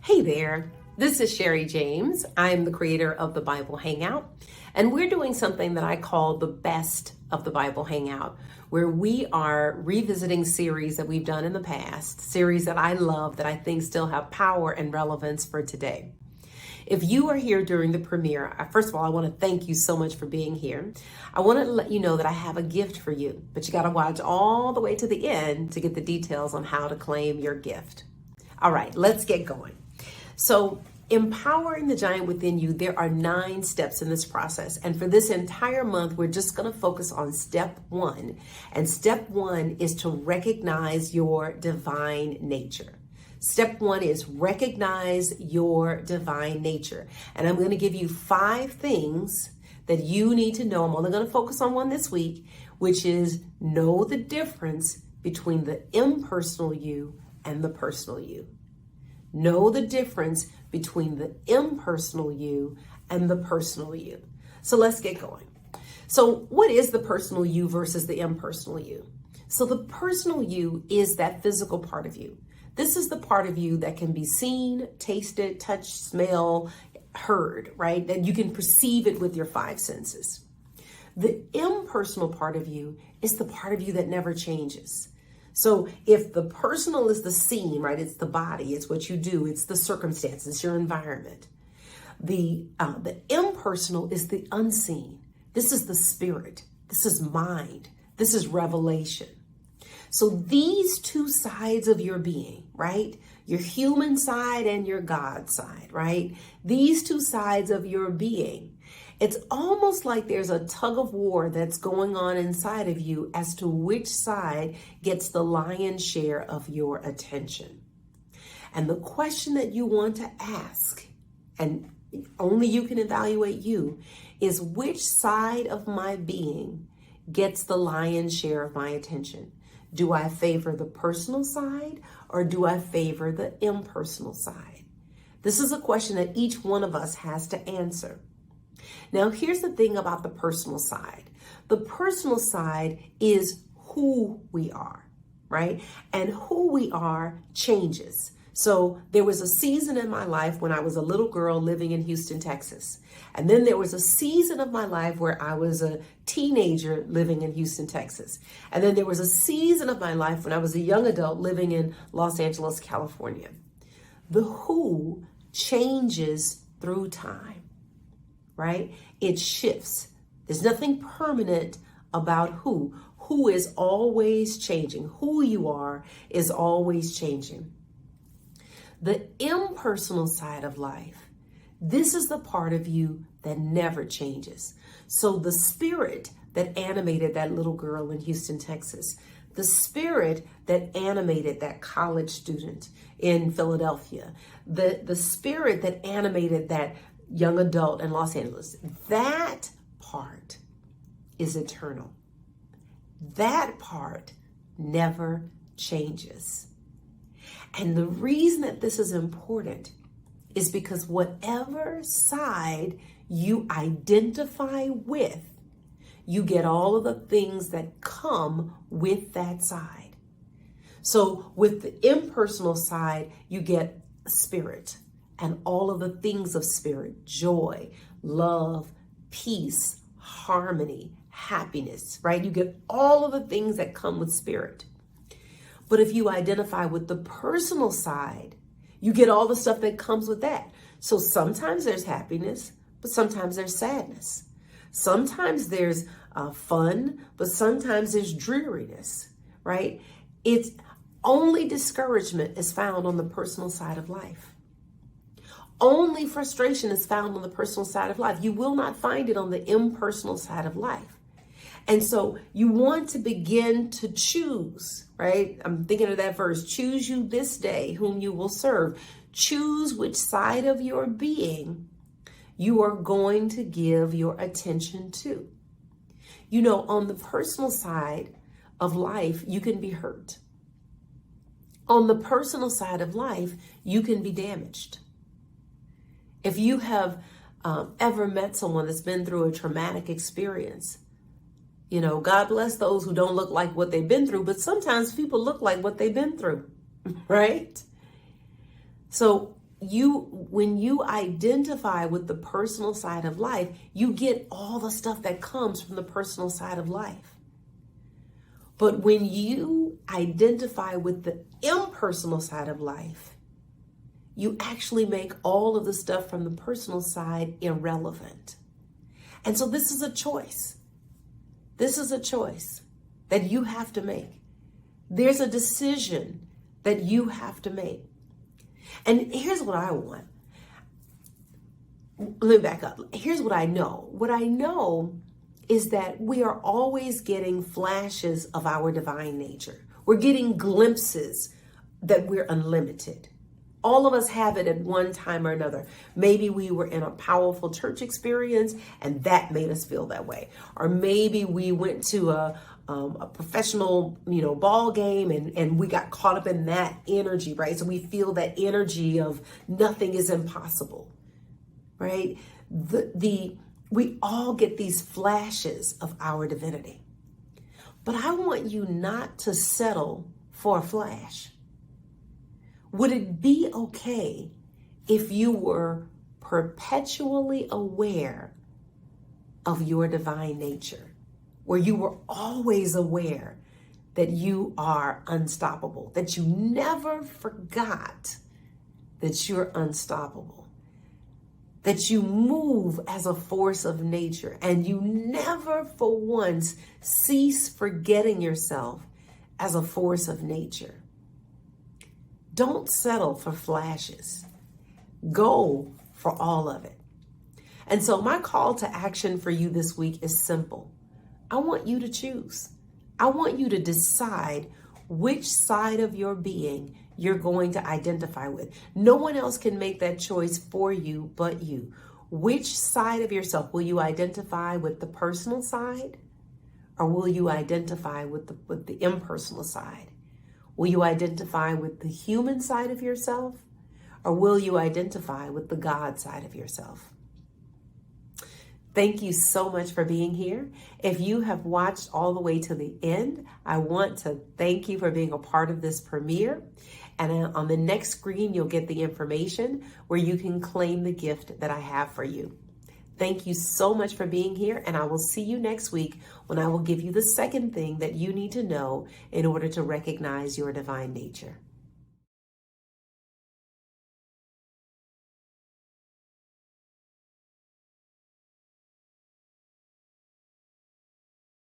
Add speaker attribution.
Speaker 1: Hey there, this is Sherri James. I'm the creator of the Bible Hangout, and we're doing something that I call the best of the Bible Hangout, where we are revisiting series that we've done in the past, series that I love, that I think still have power and relevance for today. If you are here during the premiere, first of all, I want to thank you so much for being here. I want to let you know that I have a gift for you, but you got to watch all the way to the end to get the details on how to claim your gift. All right, let's get going. So, empowering the giant within you, there are 9 steps in this process. And for this entire month, we're just going to focus on step 1. And step 1 is to recognize your divine nature. Step 1 is recognize your divine nature. And I'm going to give you 5 things that you need to know. I'm only going to focus on one this week, which is know the difference between the impersonal you and the personal you. Know the difference between the impersonal you and the personal you. So let's get going. So what is the personal you versus the impersonal you? So the personal you is that physical part of you. This is the part of you that can be seen, tasted, touched, smell, heard, right? That you can perceive it with your 5 senses. The impersonal part of you is the part of you that never changes. So if the personal is the seen, right, it's the body, it's what you do, it's the circumstances, it's your environment. The impersonal is the unseen. This is the spirit. This is mind. This is revelation. So these 2 sides of your being, right, your human side and your God side, right, these 2 sides of your being, it's almost like there's a tug of war that's going on inside of you as to which side gets the lion's share of your attention. And the question that you want to ask, and only you can evaluate you, is which side of my being gets the lion's share of my attention? Do I favor the personal side or do I favor the impersonal side? This is a question that each one of us has to answer. Now, here's the thing about the personal side. The personal side is who we are, right? And who we are changes. So there was a season in my life when I was a little girl living in Houston, Texas. And then there was a season of my life where I was a teenager living in Houston, Texas. And then there was a season of my life when I was a young adult living in Los Angeles, California. The who changes through time. Right? It shifts. There's nothing permanent about who. Who is always changing. Who you are is always changing. The impersonal side of life, this is the part of you that never changes. So the spirit that animated that little girl in Houston, Texas, the spirit that animated that college student in Philadelphia, the spirit that animated that young adult in Los Angeles, that part is eternal. That part never changes. And the reason that this is important is because whatever side you identify with, you get all of the things that come with that side. So with the impersonal side, you get spirit. And all of the things of spirit, joy, love, peace, harmony, happiness, right? You get all of the things that come with spirit. But if you identify with the personal side, you get all the stuff that comes with that. So sometimes there's happiness, but sometimes there's sadness. Sometimes there's fun, but sometimes there's dreariness, right? It's only discouragement is found on the personal side of life. Only frustration is found on the personal side of life. You will not find it on the impersonal side of life. And so you want to begin to choose, right? I'm thinking of that verse, choose you this day whom you will serve. Choose which side of your being you are going to give your attention to. You know, on the personal side of life, you can be hurt. On the personal side of life, you can be damaged. If you have ever met someone that's been through a traumatic experience, you know, God bless those who don't look like what they've been through, but sometimes people look like what they've been through, right? So when you identify with the personal side of life, you get all the stuff that comes from the personal side of life. But when you identify with the impersonal side of life, you actually make all of the stuff from the personal side irrelevant. And so this is a choice. This is a choice that you have to make. There's a decision that you have to make. And here's what I want. Let me back up. Here's what I know. What I know is that we are always getting flashes of our divine nature. We're getting glimpses that we're unlimited. All of us have it at one time or another. Maybe we were in a powerful church experience and that made us feel that way. Or maybe we went to a professional, ball game and we got caught up in that energy, right? So we feel that energy of nothing is impossible, right? We all get these flashes of our divinity. But I want you not to settle for a flash. Would it be okay if you were perpetually aware of your divine nature, where you were always aware that you are unstoppable, that you never forgot that you're unstoppable, that you move as a force of nature, and you never for once cease forgetting yourself as a force of nature? Don't settle for flashes. Go for all of it. And so my call to action for you this week is simple. I want you to choose. I want you to decide which side of your being you're going to identify with. No one else can make that choice for you but you. Which side of yourself will you identify with, the personal side, or will you identify with the impersonal side? Will you identify with the human side of yourself, or will you identify with the God side of yourself? Thank you so much for being here. If you have watched all the way to the end, I want to thank you for being a part of this premiere. And on the next screen, you'll get the information where you can claim the gift that I have for you. Thank you so much for being here, and I will see you next week when I will give you the second thing that you need to know in order to recognize your divine nature.